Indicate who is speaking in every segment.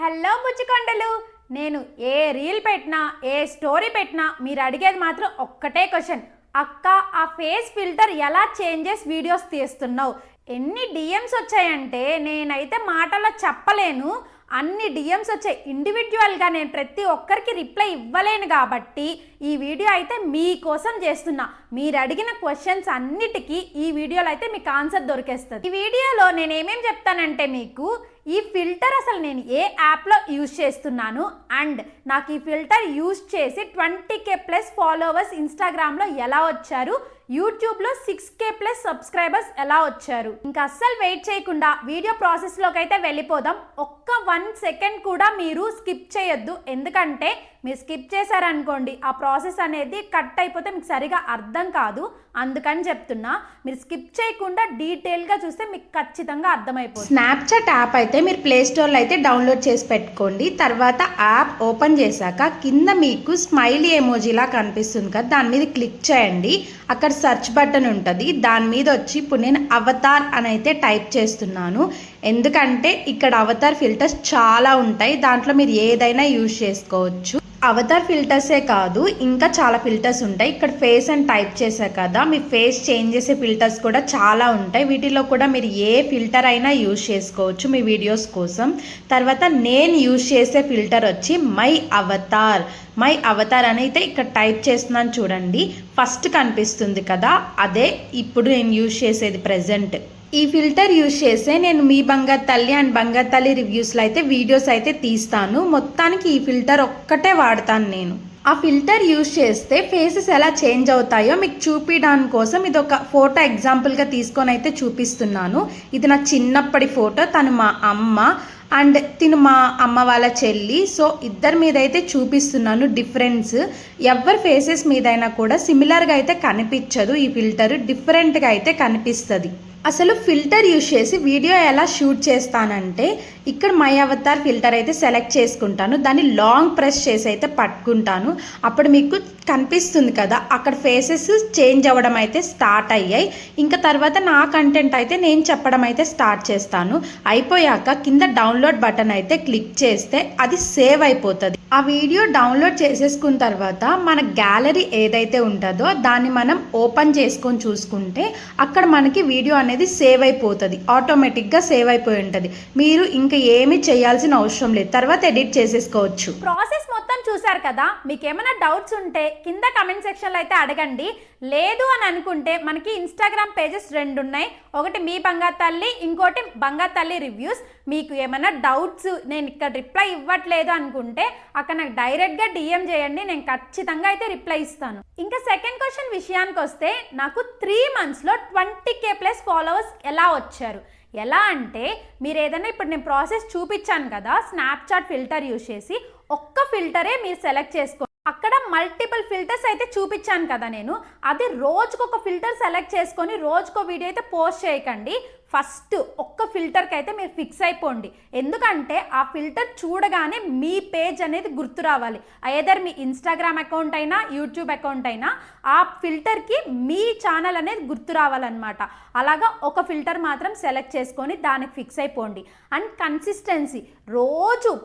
Speaker 1: Hello బుజ్జికొండలు, నేను ఏ reel పెట్టినా ఏ story పెట్టినా మీరు అడిగేది మాత్రం ఒక్కటే క్వశ్చన్. అక్క, ఆ ఫేస్ ఫిల్టర్ ఎలా చేంజెస్ వీడియోస్ తీస్తున్నావు? ఎన్ని డిఎమ్స్ వచ్చాయంటే నేనైతే మాటలో చెప్పలేను. అన్ని డిఎమ్స్ వచ్చాయి. ఇండివిజువల్గా నేను ప్రతి ఒక్కరికి రిప్లై ఇవ్వలేను కాబట్టి ఈ వీడియో అయితే మీకోసం చేస్తున్నా. మీరు అడిగిన క్వశ్చన్స్ అన్నిటికీ ఈ వీడియోలో అయితే మీకు ఆన్సర్ దొరికేస్తుంది. ఈ వీడియోలో నేను ఏమేమి చెప్తానంటే, మీకు ఈ ఫిల్టర్ అసలు నేను ఏ యాప్లో యూజ్ చేస్తున్నాను, అండ్ నాకు ఈ ఫిల్టర్ యూజ్ చేసి 20K+ ఫాలోవర్స్ ఇన్స్టాగ్రామ్లో ఎలా వచ్చారు, యూట్యూబ్లో 6K+ సబ్స్క్రైబర్స్ ఎలా వచ్చారు. ఇంకా అస్సలు వెయిట్ చేయకుండా వీడియో ప్రాసెస్లోకి అయితే వెళ్ళిపోదాం. ఒక్క 1 సెకండ్ కూడా మీరు స్కిప్ చేయొద్దు. ఎందుకంటే మీరు స్కిప్ చేశారనుకోండి ఆ ప్రాసెస్ అనేది కట్ అయిపోతే మీకు సరిగా అర్థం కాదు. అందుకని చెప్తున్నా, మీరు స్కిప్ చేయకుండా డీటెయిల్గా చూస్తే మీకు ఖచ్చితంగా అర్థమైపోతుంది.
Speaker 2: స్నాప్చాట్ యాప్ అయితే మీరు ప్లేస్టోర్లో అయితే డౌన్లోడ్ చేసి పెట్టుకోండి. తర్వాత యాప్ ఓపెన్ చేశాక కింద మీకు స్మైలీ ఎమోజీలా కనిపిస్తుంది కదా, దాని మీద క్లిక్ చేయండి. అక్కడ సెర్చ్ బటన్ ఉంటుంది, దాని మీద వచ్చి ఇప్పుడు నేను అవతార్ అని అయితే టైప్ చేస్తున్నాను. ఎందుకంటే ఇక్కడ అవతార్ ఫిల్టర్స్ చాలా ఉంటాయి, దాంట్లో మీరు ఏదైనా యూజ్ చేసుకోవచ్చు. అవతార్ ఫిల్టర్సే కాదు, ఇంకా చాలా ఫిల్టర్స్ ఉంటాయి. ఇక్కడ ఫేస్ అని టైప్ చేశారు కదా, మీ ఫేస్ చేంజ్ చేసే ఫిల్టర్స్ కూడా చాలా ఉంటాయి. వీటిలో కూడా మీరు ఏ ఫిల్టర్ అయినా యూజ్ చేసుకోవచ్చు మీ వీడియోస్ కోసం. తర్వాత నేను యూజ్ చేసే ఫిల్టర్ వచ్చి మై అవతార్ అని అయితే ఇక్కడ టైప్ చేస్తున్నాను చూడండి. ఫస్ట్ కనిపిస్తుంది కదా, అదే ఇప్పుడు నేను యూజ్ చేసేది ప్రెజెంట్. ఈ ఫిల్టర్ యూజ్ చేసే నేను మీ బంగారు తల్లి అండ్ బంగారు తల్లి రివ్యూస్లో అయితే వీడియోస్ అయితే తీస్తాను. మొత్తానికి ఈ ఫిల్టర్ ఒక్కటే వాడతాను నేను. ఆ ఫిల్టర్ యూజ్ చేస్తే ఫేసెస్ ఎలా చేంజ్ అవుతాయో మీకు చూపించడానికి కోసం ఇది ఒక ఫోటో ఎగ్జాంపుల్గా తీసుకొని అయితే చూపిస్తున్నాను. ఇది నా చిన్నప్పటి ఫోటో. తను మా అమ్మ అండ్ తిను మా అమ్మ వాళ్ళ చెల్లి. సో ఇద్దరి మీద అయితే చూపిస్తున్నాను డిఫరెన్స్. ఎవరి ఫేసెస్ మీదైనా కూడా సిమిలర్గా అయితే కనిపించదు, ఈ ఫిల్టర్ డిఫరెంట్గా అయితే కనిపిస్తుంది. అసలు ఫిల్టర్ యూజ్ చేసి వీడియో ఎలా షూట్ చేస్తానంటే, ఇక్కడ మై అవతార్ ఫిల్టర్ అయితే సెలెక్ట్ చేసుకుంటాను. దాన్ని లాంగ్ ప్రెస్ చేసి అయితే పట్టుకుంటాను. అప్పుడు మీకు కనిపిస్తుంది కదా, అక్కడ ఫేసెస్ చేంజ్ అవ్వడం అయితే స్టార్ట్ అయ్యాయి. ఇంకా తర్వాత నా కంటెంట్ అయితే నేను చెప్పడం అయితే స్టార్ట్ చేస్తాను. అయిపోయాక కింద డౌన్లోడ్ బటన్ అయితే క్లిక్ చేస్తే అది సేవ్ అయిపోతుంది. ఆ వీడియో డౌన్లోడ్ చేసేసుకున్న తర్వాత మన గ్యాలరీ ఏదైతే ఉంటుందో దాన్ని మనం ఓపెన్ చేసుకొని చూసుకుంటే అక్కడ మనకి వీడియో అనేది సేవ్ అయిపోతుంది. ఆటోమేటిక్గా సేవ్ అయిపోయి ఉంటుంది. మీరు ఇంకా ఏమీ చేయాల్సిన అవసరం లేదు, తర్వాత ఎడిట్ చేసేసుకోవచ్చు.
Speaker 1: ప్రాసెస్ మొత్తం చూసారు కదా, మీకు ఏమైనా డౌట్స్ ఉంటే కింద కమెంట్ సెక్షన్లో అయితే అడగండి. లేదు అని అనుకుంటే మనకి ఇన్స్టాగ్రామ్ పేజెస్ 2 ఉన్నాయి. ఒకటి మీ బంగారు తల్లి, ఇంకోటి బంగారు తల్లి రివ్యూస్. మీకు ఏమైనా డౌట్స్ నేను ఇక్కడ రిప్లై ఇవ్వట్లేదు అనుకుంటే అక్కడ నాకు డైరెక్ట్గా డిఎం చేయండి, నేను ఖచ్చితంగా అయితే రిప్లై ఇస్తాను. ఇంకా సెకండ్ క్వశ్చన్ విషయానికి వస్తే, నాకు 3 monthsలో 20K+ ఫాలోవర్స్ ఎలా వచ్చారు? ఎలా అంటే, మీరు ఏదైనా ఇప్పుడు నేను ప్రాసెస్ చూపించాను కదా, స్నాప్చాట్ ఫిల్టర్ యూజ్ చేసి ఒక్క ఫిల్టరే మీరు సెలెక్ట్ చేసుకో. అక్కడ మల్టిపుల్ ఫిల్టర్స్ అయితే చూపించాను కదా నేను, అది రోజుకొక ఫిల్టర్ సెలెక్ట్ చేసుకొని రోజుకో వీడియో అయితే పోస్ట్ చేయకండి. ఫస్ట్ ఒక్క ఫిల్టర్కి అయితే మీరు ఫిక్స్ అయిపోండి. ఎందుకంటే ఆ ఫిల్టర్ చూడగానే మీ పేజ్ అనేది గుర్తు రావాలి. ఐదర్ మీ ఇన్స్టాగ్రామ్ అకౌంట్ అయినా యూట్యూబ్ అకౌంట్ అయినా ఆ ఫిల్టర్కి మీ ఛానల్ అనేది గుర్తు రావాలన్నమాట. అలాగా ఒక ఫిల్టర్ మాత్రం సెలెక్ట్ చేసుకొని దానికి ఫిక్స్ అయిపోండి. అండ్ కన్సిస్టెన్సీ,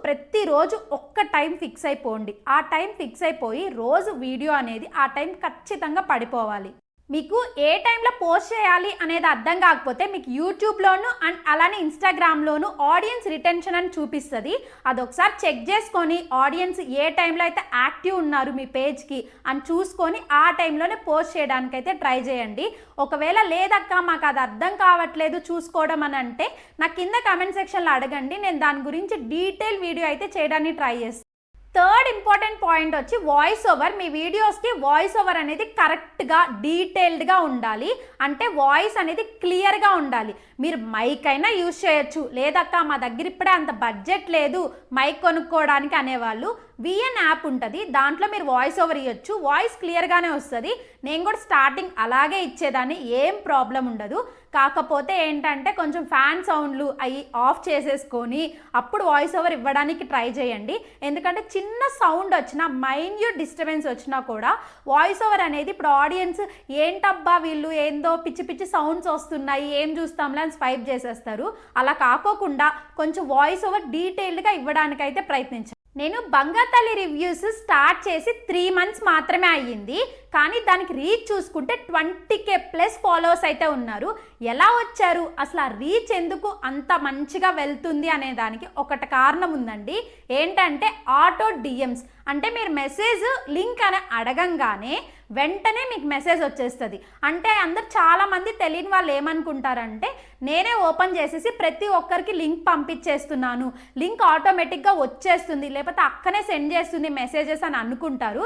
Speaker 1: ప్రతిరోజు ఒక్క టైం ఫిక్స్ అయిపోండి. ఆ టైం ఫిక్స్ అయిపోయి రోజు వీడియో అనేది ఆ టైం ఖచ్చితంగా పడిపోవాలి. మీకు ఏ టైంలో పోస్ట్ చేయాలి అనేది అర్థం కాకపోతే మీకు యూట్యూబ్లోను అండ్ అలానే ఇన్స్టాగ్రామ్లోను ఆడియన్స్ రిటెన్షన్ అని చూపిస్తుంది. అదొకసారి చెక్ చేసుకొని ఆడియన్స్ ఏ టైంలో అయితే యాక్టివ్ ఉన్నారు మీ పేజ్కి అని చూసుకొని ఆ టైంలోనే పోస్ట్ చేయడానికి అయితే ట్రై చేయండి. ఒకవేళ లేదక్క మాకు అది అర్థం కావట్లేదు చూసుకోవడం అని అంటే నాకు కింద కమెంట్ సెక్షన్లో అడగండి, నేను దాని గురించి డీటెయిల్ వీడియో అయితే చేయడానికి ట్రై చేస్తాను. థర్డ్ ఇంపార్టెంట్ పాయింట్ వచ్చి వాయిస్ ఓవర్. మీ వీడియోస్కి వాయిస్ ఓవర్ అనేది కరెక్ట్గా డీటెయిల్డ్గా ఉండాలి. అంటే వాయిస్ అనేది క్లియర్గా ఉండాలి. మీరు మైక్ అయినా యూజ్ చేయొచ్చు, లేదక్క మా దగ్గర ఇప్పుడే అంత బడ్జెట్ లేదు మైక్ కొనుక్కోవడానికి అనేవాళ్ళు VN యాప్ ఉంటుంది, దాంట్లో మీరు వాయిస్ ఓవర్ ఇవ్వచ్చు. వాయిస్ క్లియర్గానే వస్తుంది. నేను కూడా స్టార్టింగ్ అలాగే ఇచ్చేదాన్ని, ఏం ప్రాబ్లం ఉండదు. కాకపోతే ఏంటంటే కొంచెం ఫ్యాన్ సౌండ్లు అవి ఆఫ్ చేసేసుకొని అప్పుడు వాయిస్ ఓవర్ ఇవ్వడానికి ట్రై చేయండి. ఎందుకంటే చిన్న సౌండ్ వచ్చినా, మైన్యూట్ డిస్టర్బెన్స్ వచ్చినా కూడా వాయిస్ ఓవర్ అనేది ఇప్పుడు ఆడియన్స్ ఏంటబ్బా వీళ్ళు ఏందో పిచ్చి పిచ్చి సౌండ్స్ వస్తున్నాయి, ఏం చూస్తాంలే అని స్వైప్ చేసేస్తారు. అలా కాకోకుండా కొంచెం వాయిస్ ఓవర్ డీటెయిల్డ్గా ఇవ్వడానికైతే ప్రయత్నించండి. నేను బంగాతల్లి రివ్యూస్ స్టార్ట్ చేసి 3 months మాత్రమే అయ్యింది, కానీ దానికి రీచ్ చూసుకుంటే 20K ప్లస్ ఫాలోవర్స్ అయితే ఉన్నారు. ఎలా వచ్చారు, అసలు ఆ రీచ్ ఎందుకు అంత మంచిగా వెళ్తుంది అనే దానికి ఒకటి కారణం ఉందండి. ఏంటంటే ఆటో డిఎమ్స్, అంటే మీరు మెసేజ్ లింక్ అని అడగంగానే వెంటనే మీకు మెసేజ్ వచ్చేస్తుంది. అంటే అందరు చాలామంది తెలియని వాళ్ళు ఏమనుకుంటారంటే నేనే ఓపెన్ చేసేసి ప్రతి ఒక్కరికి లింక్ పంపించేస్తున్నాను, లింక్ ఆటోమేటిక్గా వచ్చేస్తుంది, లేకపోతే అక్కనే సెండ్ చేస్తుంది మెసేజెస్ అని అనుకుంటారు.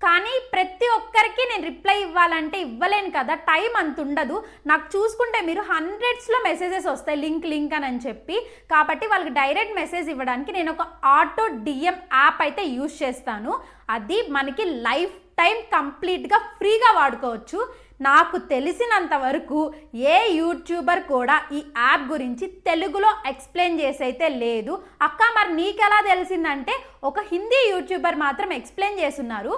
Speaker 1: కానీ ప్రతి ఒక్కరికి నేను రిప్లై ఇవ్వాలంటే ఇవ్వలేను కదా, టైం అంత ఉండదు. నాకు చూసుకుంటే మీరు 100sలో మెసేజెస్ వస్తాయి లింక్ అని చెప్పి. కాబట్టి వాళ్ళకి డైరెక్ట్ మెసేజ్ ఇవ్వడానికి నేను ఒక ఆటో డిఎం యాప్ అయితే యూజ్ చేస్తాను. అది మనకి లైఫ్ టైం కంప్లీట్గా ఫ్రీగా వాడుకోవచ్చు. నాకు తెలిసినంత వరకు ఏ యూట్యూబర్ కూడా ఈ యాప్ గురించి తెలుగులో ఎక్స్ప్లెయిన్ చేసి అయితే లేదు. అక్క మరి నీకెలా తెలిసిందంటే ఒక హిందీ యూట్యూబర్ మాత్రం ఎక్స్ప్లెయిన్ చేస్తున్నారు.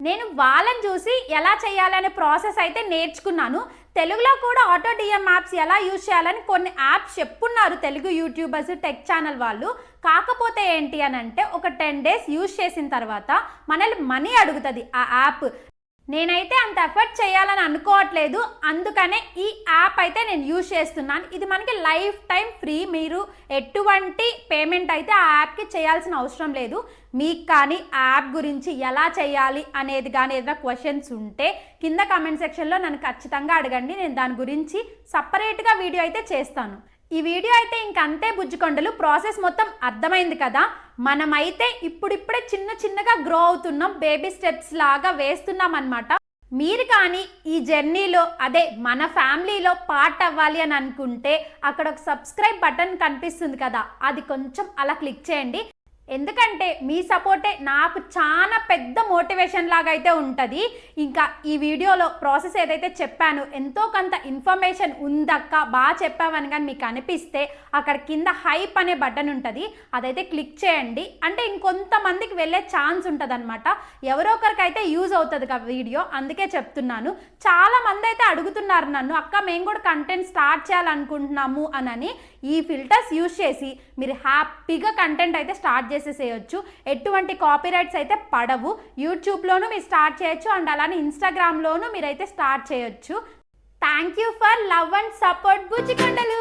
Speaker 1: నేను వాళ్ళని చూసి ఎలా చేయాలనే ప్రాసెస్ అయితే నేర్చుకున్నాను. తెలుగులో కూడా ఆటో డిఎం యాప్స్ ఎలా యూజ్ చేయాలని కొన్ని యాప్స్ చెప్పున్నారు తెలుగు యూట్యూబర్స్, టెక్ ఛానల్ వాళ్ళు. కాకపోతే ఏంటి అని అంటే ఒక 10 days యూజ్ చేసిన తర్వాత మనల్ని మనీ అడుగుతుంది ఆ యాప్. నేనైతే అంత ఎఫర్ట్ చేయాలని అనుకోవట్లేదు, అందుకనే ఈ యాప్ అయితే నేను యూజ్ చేస్తున్నాను. ఇది మనకి లైఫ్ టైం ఫ్రీ, మీరు ఎటువంటి పేమెంట్ అయితే ఆ యాప్కి చేయాల్సిన అవసరం లేదు. మీకు కానీ ఆ యాప్ గురించి ఎలా చేయాలి అనేది కానీ ఏదైనా క్వశ్చన్స్ ఉంటే కింద కామెంట్ సెక్షన్లో నన్ను ఖచ్చితంగా అడగండి, నేను దాని గురించి సపరేట్గా వీడియో అయితే చేస్తాను. ఈ వీడియో అయితే ఇంకంతే బుజ్జికొండలు, ప్రాసెస్ మొత్తం అర్థమైంది కదా. మనమైతే ఇప్పుడిప్పుడే చిన్నగా గ్రో అవుతున్నాం, బేబీ స్టెప్స్ లాగా వేస్తున్నాం అన్నమాట. మీరు కానీ ఈ జర్నీలో అదే మన ఫ్యామిలీలో పార్ట్ అవ్వాలి అని అనుకుంటే అక్కడ ఒక సబ్స్క్రైబ్ బటన్ కనిపిస్తుంది కదా, అది కొంచెం అలా క్లిక్ చేయండి. ఎందుకంటే మీ సపోర్టే నాకు చాలా పెద్ద మోటివేషన్ లాగా అయితే ఉంటుంది. ఇంకా ఈ వీడియోలో ప్రాసెస్ ఏదైతే చెప్పానో ఎంతో కొంత ఇన్ఫర్మేషన్ ఉందక్క, బాగా చెప్పామని కానీ మీకు అనిపిస్తే అక్కడ కింద హైప్ అనే బటన్ ఉంటుంది, అదైతే క్లిక్ చేయండి. అంటే ఇంకొంతమందికి వెళ్ళే ఛాన్స్ ఉంటుంది అనమాట. ఎవరో ఒకరికైతే యూజ్ అవుతుంది కదా వీడియో, అందుకే చెప్తున్నాను. చాలా మంది అయితే అడుగుతున్నారు నన్ను, అక్క మేము కూడా కంటెంట్ స్టార్ట్ చేయాలనుకుంటున్నాము అని. ఈ ఫిల్టర్స్ యూజ్ చేసి మీరు హ్యాపీగా కంటెంట్ అయితే స్టార్ట్ చేసేసేయచ్చు. ఎటువంటి కాపీరైట్స్ అయితే పడవు. యూట్యూబ్లోనూ మీరు స్టార్ట్ చేయొచ్చు, అండ్ అలానే ఇన్స్టాగ్రామ్లోనూ మీరైతే స్టార్ట్ చేయొచ్చు. Thank you for love and support బుజ్జికొండలు.